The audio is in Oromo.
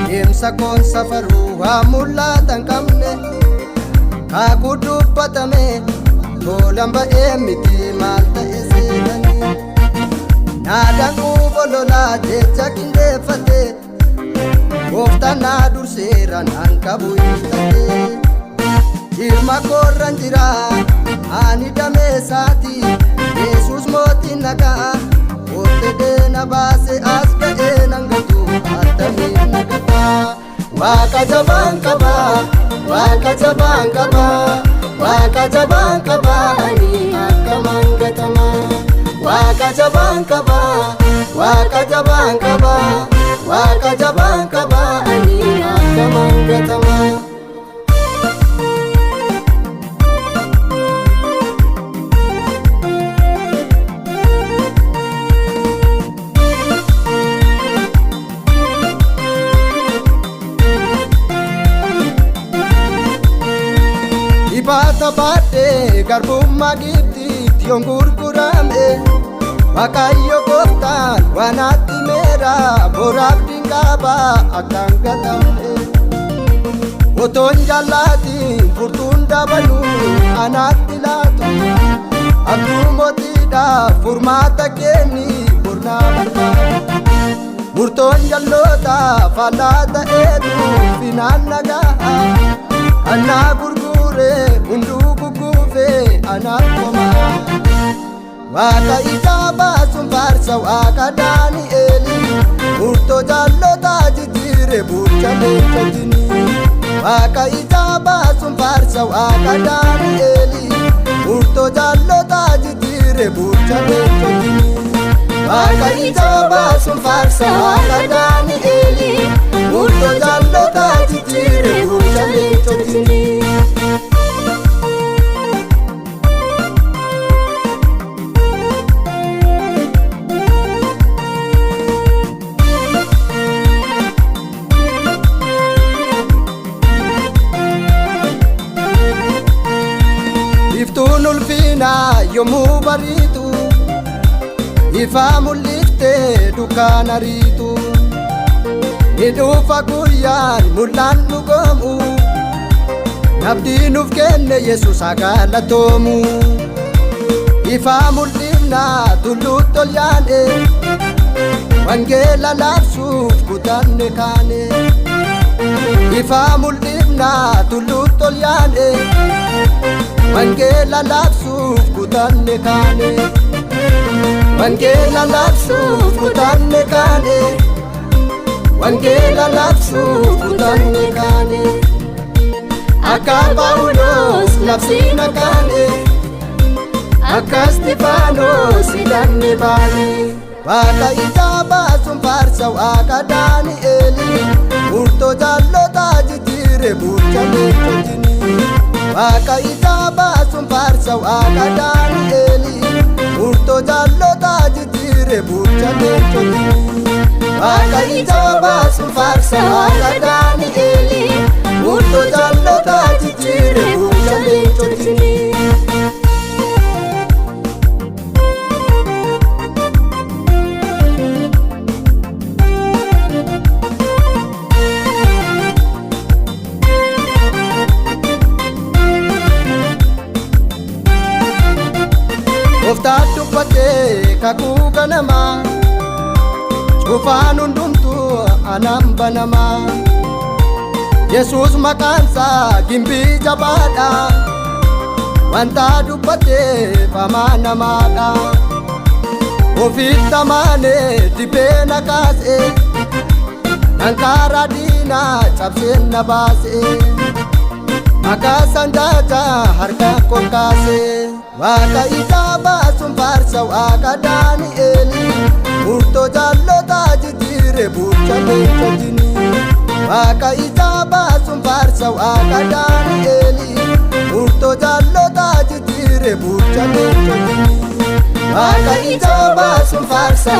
deemsa koon safaruu waa mul'atan qabne kaakuu dubbatame toolan ba'ee miti maal ta'e seetanii naadaan quubololaa jecha qindeeffate gooftaan naa durseera naan qabu hiitate ilma koorran jira ani dameessaati Yesuus mootiin nagaa ootedee na baase as ga'ee nan gatu attamiin na gata waaqa jabaan qaba waaqa jabaan qaba waaqa jabaan qaba ani akkaman gatama waaqa jabaan qaba waaqa jabaan qaba waaqa jabaan qaba ani akkaman gatama Ibata baate garbummaa Gibxiitti yoon gurgurame Waaqayyo gooftaan waan ati meera boraaf dinqaaba akkaan gatamne otoon jaalaatiin furtuun dabalu anaatti laatu abduu mootiidhaaf furmaata kenni burnaa barbaada murtoon jalloota faallaa ta'eetu finaan nagaa annaa gurgure hunduu guguufe anaaf komaa waaqa isaa baasuun faarsa waaqa Daani'eeli murtoo jaallotaa jijjiire bulcha leencotini waaqa isaa baasuun faarsa waaqa Daani'eeli murtoo jaallotaa jijjiire bulcha leencotini waaqa isaa baasuun faarsa waaqa Daani'eeli murtoo jaallotaa jijjiire bulcha leencotini Iftuun ulfinaa yommuu bariitu ifaa mul'iftee dukkaana riitu ni dhufa guyyaan mul'aan dhugoomu nabdii nuuf kenne Yesuus haa galatoomu ifaa mul'ifnaa tulluutti ol yaane wangeela labsuuf kutanne kaane ifaa mul'ifnaa tulluutti ol yaane wangeela labsuuf kutanne kaane wangeela labsuuf kutanne kaane wangeela labsuuf kutanne kaane akka Phaawulos labsiina kaane akka Isxifaanos hidhanne baane waaqa isaa baasuun faarsa waaqa Daani'eeli murtoo jaallotaa jijjiire bulcha leencotini waaqa isaa baasuun faarsa waaqa Daani'eeli murtoo jaallotaa jijjiire bulcha leencotini waaqa isaa baasuun faarsa waaqa Daani'eeli murtoo jaallotaa jijjiire bulcha leencotini Gooftaan dubbatee kakuu ganamaa cufaan hundumtuu anaan banamaa Yesuus maqaansaa gimbii jabaadha wanta dubbatee famaa namaadha ofiitti amaanee dibee na kaase dankaara diinaa cabsee na baase maqaa sanjaajaa harkaan kol kaase waaqa isaa baasuun faarsa waaqa Daani'eeli murtoo jaallotaa jijjiire bulcha leencotini waaqa isaa baasuun faarsa waaqa Daani'eeli murtoo jaallotaa jijjiire bulcha leencotini waaqa isaa baasuun faarsa